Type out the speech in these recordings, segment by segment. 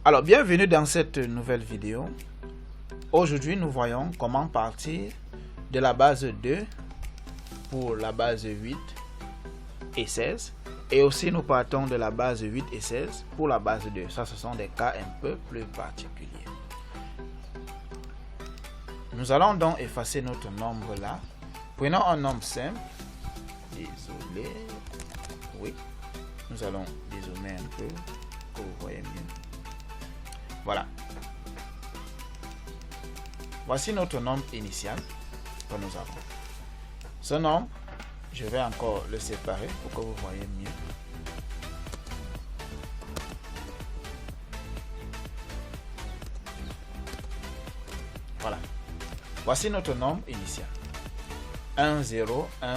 Alors, bienvenue dans cette nouvelle vidéo. Aujourd'hui, nous voyons comment partir de la base 2 pour la base 8 et 16. Et aussi, nous partons de la base 8 et 16 pour la base 2. Ça, ce sont des cas un peu plus particuliers. Nous allons donc effacer notre nombre là. Prenons un nombre simple. Désolé. Oui. Nous allons dézoomer un peu pour que vous voyez mieux. Voilà. Voici notre nombre initial que nous avons. Ce nombre, je vais encore le séparer pour que vous voyez mieux. Voilà. Voici notre nombre initial. 1, 0, 1,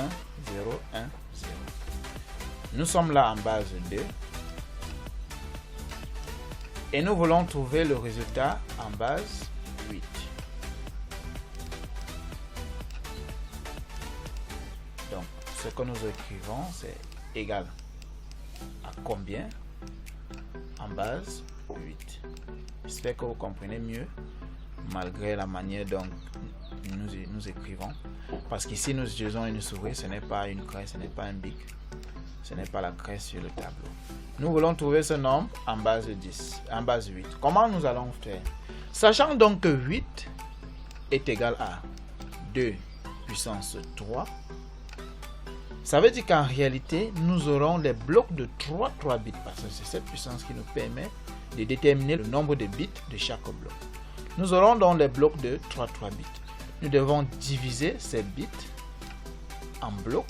0, 1, 0. Nous sommes là en base 2. Et nous voulons trouver le résultat en base 8. Donc, ce que nous écrivons, c'est égal à combien en base 8. J'espère que vous comprenez mieux, malgré la manière dont nous écrivons. Parce qu'ici, nous utilisons une souris, ce n'est pas une craie, ce n'est pas un bic. Ce n'est pas la craie sur le tableau. Nous voulons trouver ce nombre en base 10, en base 8. Comment nous allons faire? Sachant donc que 8 est égal à 2 puissance 3, ça veut dire qu'en réalité, nous aurons les blocs de 3 bits, parce que c'est cette puissance qui nous permet de déterminer le nombre de bits de chaque bloc. Nous aurons donc les blocs de 3 bits. Nous devons diviser ces bits en blocs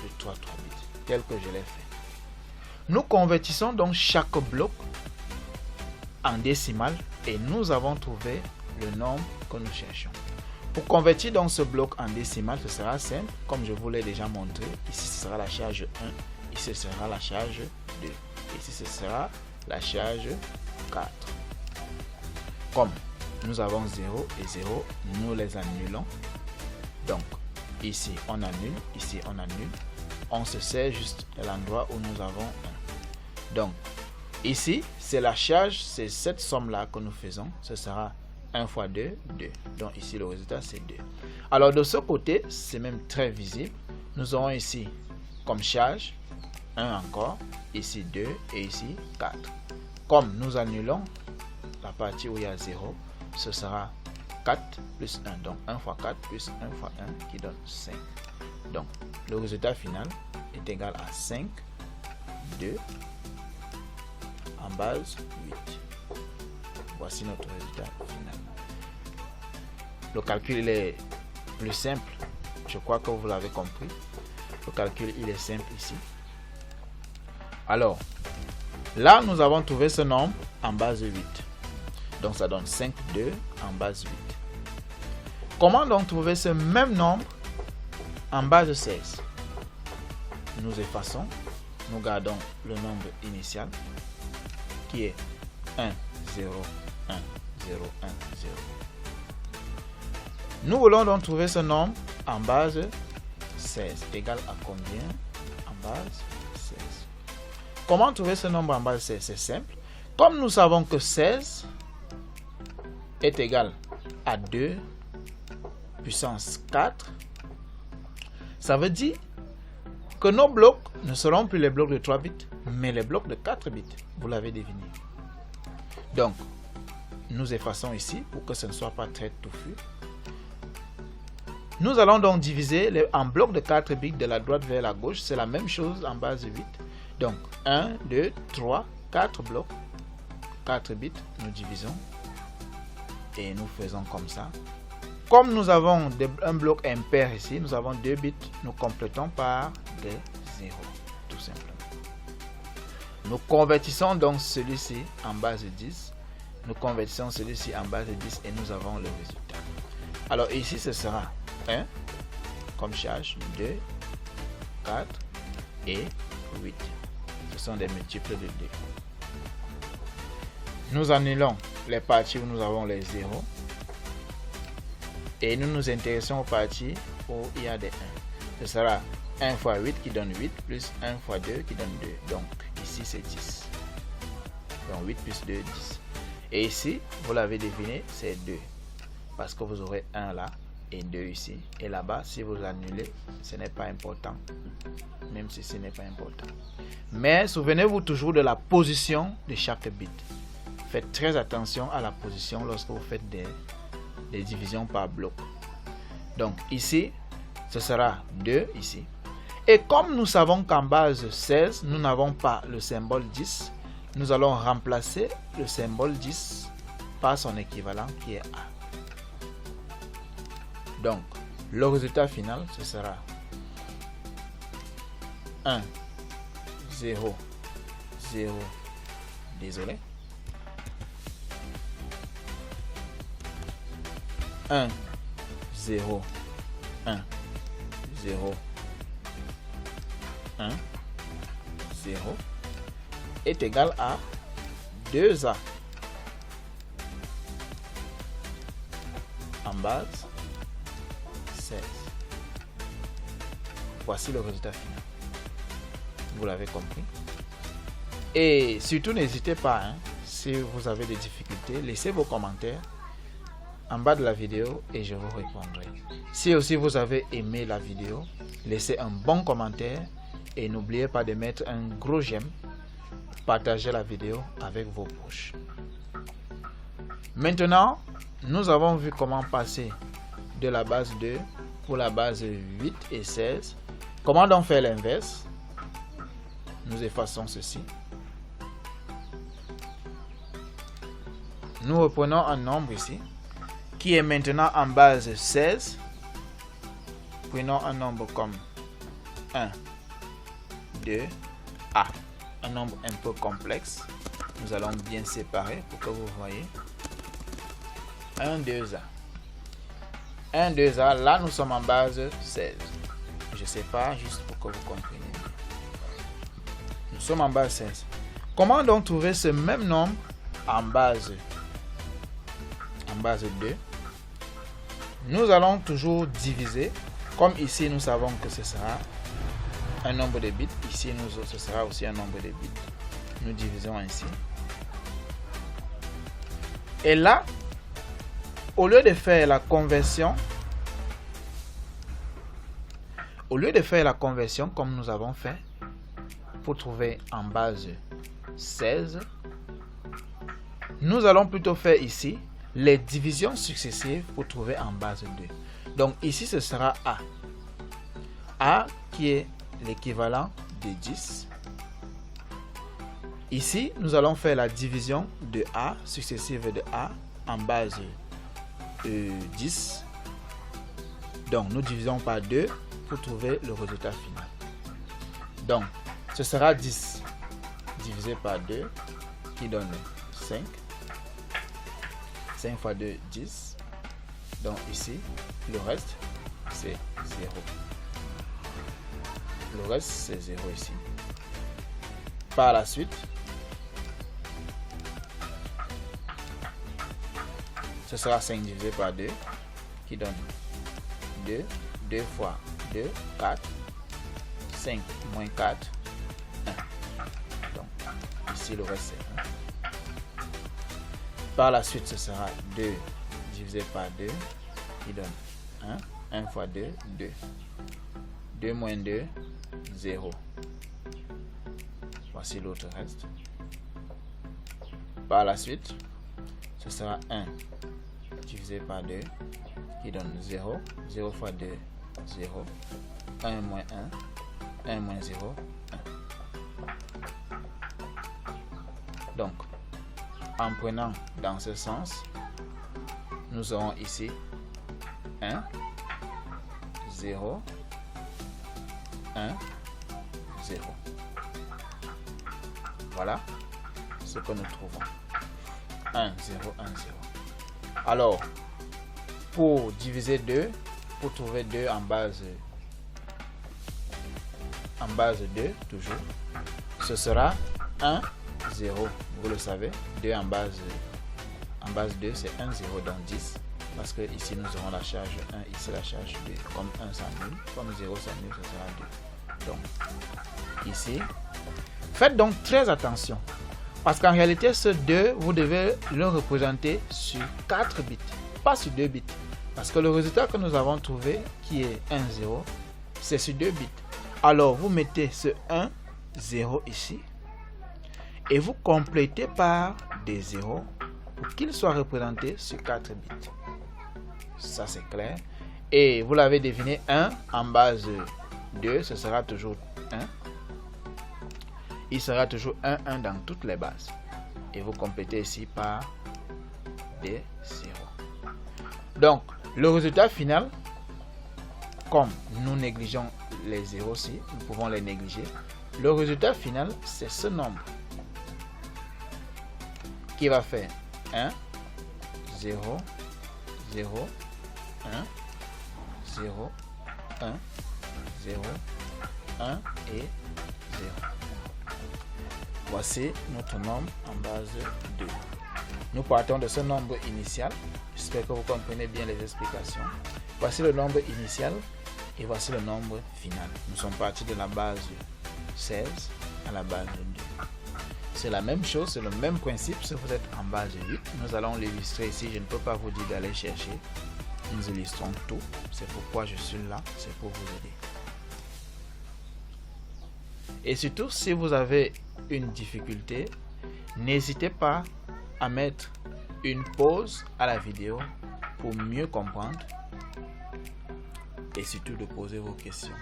de 3 bits, tel que je l'ai fait. Nous convertissons donc chaque bloc en décimal et nous avons trouvé le nombre que nous cherchons. Pour convertir donc ce bloc en décimal, ce sera simple, comme je vous l'ai déjà montré. Ici, ce sera la charge 1, ici, ce sera la charge 2, ici, ce sera la charge 4. Comme nous avons 0 et 0, nous les annulons. Donc, ici, on annule, ici, on annule. On se sert juste de l'endroit où nous avons 1. Donc, ici, c'est la charge, c'est cette somme-là que nous faisons. Ce sera 1 fois 2, 2. Donc, ici, le résultat, c'est 2. Alors, de ce côté, c'est même très visible. Nous aurons ici, comme charge, 1 encore. Ici, 2 et ici, 4. Comme nous annulons la partie où il y a 0, ce sera 4 plus 1. Donc, 1 fois 4 plus 1 fois 1 qui donne 5. Donc, le résultat final est égal à 5, 2, en base 8. Voici notre résultat final. Le calcul il est plus simple. Je crois que vous l'avez compris. Le calcul il est simple ici. Alors, là nous avons trouvé ce nombre en base 8. Donc ça donne 5, 2 en base 8. Comment donc trouver ce même nombre en base 16? Nous effaçons, nous gardons le nombre initial qui est 1, 0, 1, 0, 1, 0. Nous voulons donc trouver ce nombre en base 16. Égal à combien en base 16? Comment trouver ce nombre en base 16? C'est simple. Comme nous savons que 16 est égal à 2 puissance 4, ça veut dire que nos blocs ne seront plus les blocs de 3 bits, mais les blocs de 4 bits. Vous l'avez deviné. Donc, nous effaçons ici pour que ce ne soit pas très touffu. Nous allons donc diviser en blocs de 4 bits de la droite vers la gauche. C'est la même chose en base 8. Donc, 1, 2, 3, 4 blocs. 4 bits, nous divisons. Et nous faisons comme ça. Comme nous avons un bloc impair ici, nous avons 2 bits, nous complétons par des 0, tout simplement. Nous convertissons donc celui-ci en base 10. Nous convertissons celui-ci en base 10 et nous avons le résultat. Alors ici, ce sera 1 comme charge, 2, 4 et 8. Ce sont des multiples de 2. Nous annulons les parties où nous avons les 0. Et nous nous intéressons aux parties où il y a des 1. Ce sera 1 fois 8 qui donne 8 plus 1 fois 2 qui donne 2. Donc ici c'est 10. Donc 8 plus 2, 10. Et ici, vous l'avez deviné, c'est 2. Parce que vous aurez 1 là et 2 ici. Et là-bas, si vous annulez, ce n'est pas important. Même si ce n'est pas important. Mais souvenez-vous toujours de la position de chaque bit. Faites très attention à la position lorsque vous faites des divisions par bloc. Donc ici, ce sera 2 ici. Et comme nous savons qu'en base 16, nous n'avons pas le symbole 10, nous allons remplacer le symbole 10 par son équivalent qui est A. Donc, le résultat final, ce sera 1, 0, 0, désolé. 1, 0, 1, 0, 1, 0 est égal à 2A en base 16. Voici le résultat final. Vous l'avez compris. Et surtout, n'hésitez pas, si vous avez des difficultés, laissez vos commentaires en bas de la vidéo et je vous répondrai. Si aussi vous avez aimé la vidéo, laissez un bon commentaire et n'oubliez pas de mettre un gros j'aime. Partagez la vidéo avec vos proches. Maintenant, nous avons vu comment passer de la base 2 pour la base 8 et 16. Comment donc faire l'inverse? Nous effaçons ceci. Nous reprenons un nombre ici qui est maintenant en base 16. Prenons un nombre comme 1, 2, A. Un nombre un peu complexe. Nous allons bien séparer pour que vous voyez. 1, 2A. 1, 2A, là nous sommes en base 16. Je sépare juste pour que vous compreniez. Nous sommes en base 16. Comment donc trouver ce même nombre en base 2? Nous allons toujours diviser. Comme ici, nous savons que ce sera un nombre de bits. Ici, ce sera aussi un nombre de bits. Nous divisons ainsi. Et là, au lieu de faire la conversion, comme nous avons fait pour trouver en base 16, nous allons plutôt faire ici les divisions successives pour trouver en base 2. Donc ici, ce sera A. A qui est l'équivalent de 10. Ici, nous allons faire la division de A, successive de A, en base 10. Donc, nous divisons par 2 pour trouver le résultat final. Donc, ce sera 10 divisé par 2 qui donne 5. 5 fois 2, 10. Donc ici, le reste, c'est 0. Le reste, c'est 0 ici. Par la suite, ce sera 5 divisé par 2 qui donne 2. 2 fois 2, 4. 5 moins 4, 1. Donc ici, le reste, c'est 1. Par la suite, ce sera 2 divisé par 2 qui donne 1. 1 fois 2, 2. 2 moins 2, 0. Voici l'autre reste. Par la suite, ce sera 1 divisé par 2 qui donne 0. 0 fois 2, 0. 1 moins 1. 1 moins 0, 1. Donc, en prenant dans ce sens, nous aurons ici 1, 0, 1, 0. Voilà ce que nous trouvons. 1, 0, 1, 0. Alors, pour diviser 2, pour trouver 2 en base 2, toujours, ce sera 1, 0. Vous le savez, 2 en base 2, c'est 1, 0, donc 10. Parce que ici, nous aurons la charge 1, ici la charge 2. Comme 1 s'annule, comme 0 s'annule, ce sera 2. Donc, ici, faites donc très attention. Parce qu'en réalité, ce 2, vous devez le représenter sur 4 bits, pas sur 2 bits. Parce que le résultat que nous avons trouvé, qui est 1, 0, c'est sur 2 bits. Alors, vous mettez ce 1, 0 ici, et vous complétez par des 0 pour qu'il soit représenté sur 4 bits. Ça, c'est clair. Et vous l'avez deviné, 1 en base 2, ce sera toujours 1. Il sera toujours 1, 1 dans toutes les bases. Et vous complétez ici par des 0. Donc, le résultat final, comme nous négligeons les 0-ci, nous pouvons les négliger. Le résultat final, c'est ce nombre qui va faire 1, 0, 0, 1, 0, 1, 0, 1 et 0. Voici notre nombre en base 2. Nous partons de ce nombre initial. J'espère que vous comprenez bien les explications. Voici le nombre initial et voici le nombre final. Nous sommes partis de la base 16 à la base 2. C'est la même chose, c'est le même principe. Si vous êtes en base 8, nous allons l'illustrer ici. Je ne peux pas vous dire d'aller chercher. Nous illustrons tout. C'est pourquoi je suis là. C'est pour vous aider. Et surtout, si vous avez une difficulté, n'hésitez pas à mettre une pause à la vidéo pour mieux comprendre et surtout de poser vos questions.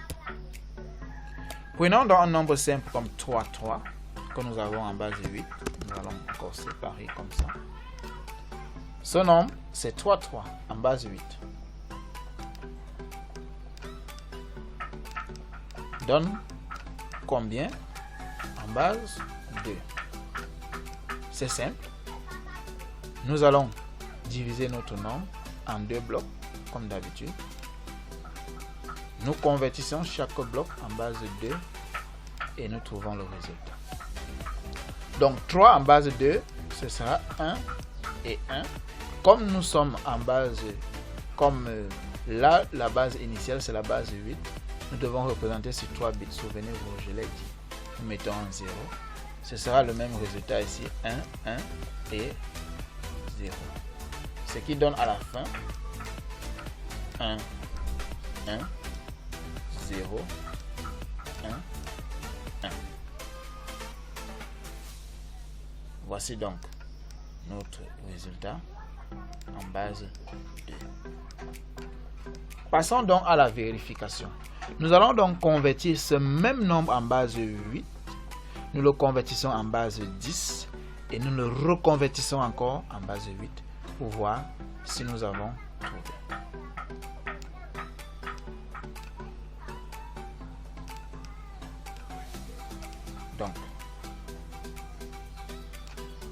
Prenons donc un nombre simple comme 3, 3 que nous avons en base 8. Nous allons encore séparer comme ça. Ce nombre, c'est 3, 3 en base 8. Donne combien en base 2? C'est simple. Nous allons diviser notre nombre en 2 blocs comme d'habitude. Nous convertissons chaque bloc en base 2 et nous trouvons le résultat. Donc 3 en base 2, ce sera 1 et 1. Comme nous sommes en base, comme là la base initiale c'est la base 8, nous devons représenter sur 3 bits. Souvenez-vous, je l'ai dit. Nous mettons un 0. Ce sera le même résultat ici, 1, 1 et 0. Ce qui donne à la fin 1, 1, 0, 1, 1. Voici donc notre résultat en base 2. Passons donc à la vérification. Nous allons donc convertir ce même nombre en base 8. Nous le convertissons en base 10 et nous le reconvertissons encore en base 8 pour voir si nous avons trouvé. Donc,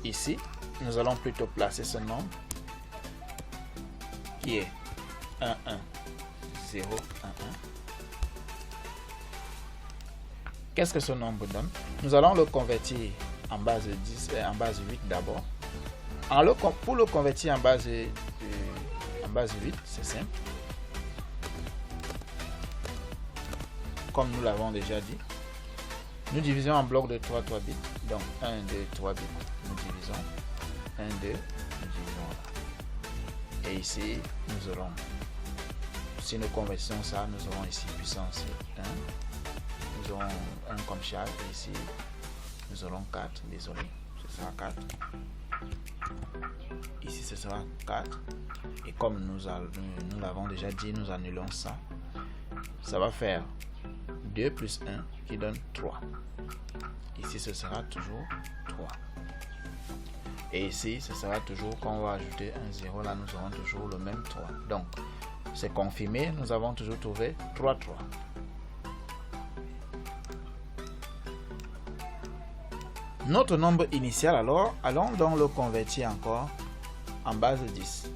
ici, nous allons plutôt placer ce nombre qui est 1, 1, 0, 1, 1. Qu'est-ce que ce nombre donne? Nous allons le convertir en base 10, en base 8 d'abord. Pour le convertir en base 8, c'est simple. Comme nous l'avons déjà dit, nous divisons en bloc de 3 bits. Donc 1, 2, 3 bits, nous divisons. 1, 2, nous divisons là. Et ici, nous aurons, si nous convertissons ça, nous aurons ici puissance 1. Nous aurons 1 comme Charles et ici nous aurons 4, désolé, ce sera 4. Ici ce sera 4 et comme nous l'avons déjà dit, nous annulons ça. Ça va faire 2 plus 1 qui donne 3. Ici ce sera toujours 3. Et ici ce sera toujours, quand on va ajouter un 0 là, nous aurons toujours le même 3. Donc c'est confirmé, nous avons toujours trouvé 3, 3. Notre nombre initial alors, allons donc le convertir encore en base 10.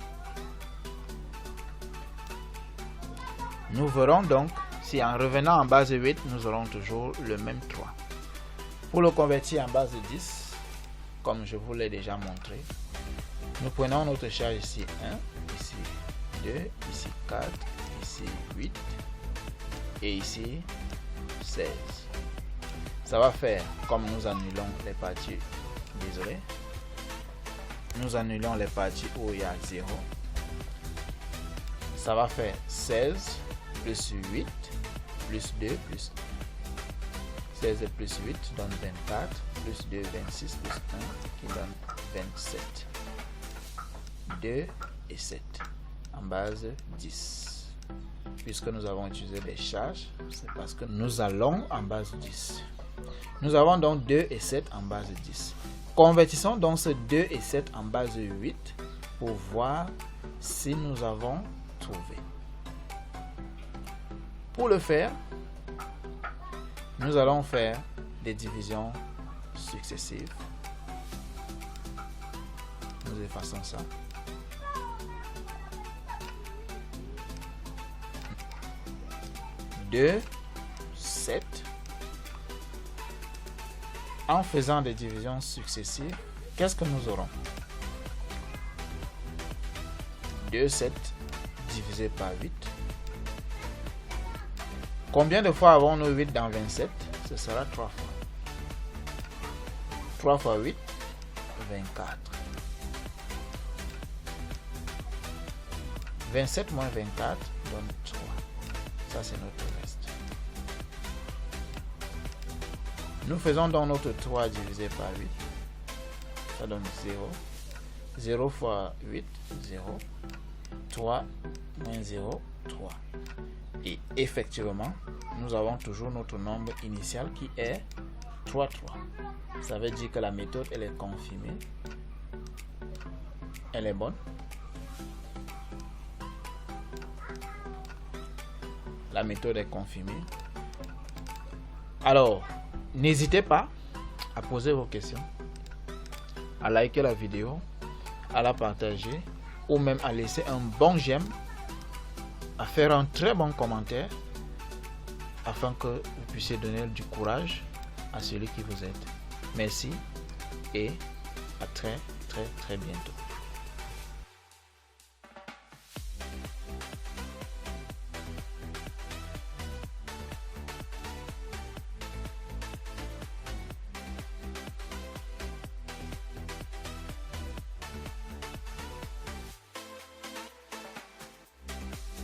Nous verrons donc si en revenant en base 8, nous aurons toujours le même 3. Pour le convertir en base 10, comme je vous l'ai déjà montré, nous prenons notre charge ici 1, ici 2, ici 4, ici 8 et ici 16. Ça va faire, comme nous annulons les parties désolé. Nous annulons les parties où il y a 0. Ça va faire 16 plus 8 plus 2 plus 1. 16 plus 8 donne 24, plus 2, 26 plus 1 qui donne 27. 2 et 7 en base 10. Puisque nous avons utilisé des charges, c'est parce que nous allons en base 10. Nous avons donc 2 et 7 en base 10. Convertissons donc ce 2 et 7 en base 8 pour voir si nous avons trouvé. Pour le faire, nous allons faire des divisions successives. Nous effaçons ça. Deux, 7. En faisant des divisions successives, qu'est-ce que nous aurons? 2, 7 divisé par 8. Combien de fois avons-nous 8 dans 27? Ce sera 3 fois. 3 fois 8, 24. 27 moins 24 donne 3. Ça, c'est notre reste. Nous faisons donc notre 3 divisé par 8. Ça donne 0. 0 fois 8, 0. 3 moins 0, 3. Et effectivement, nous avons toujours notre nombre initial qui est 3, 3. Ça veut dire que la méthode, elle est confirmée. Elle est bonne. La méthode est confirmée. Alors, n'hésitez pas à poser vos questions, à liker la vidéo, à la partager ou même à laisser un bon j'aime, à faire un très bon commentaire afin que vous puissiez donner du courage à celui qui vous aide. Merci et à très bientôt.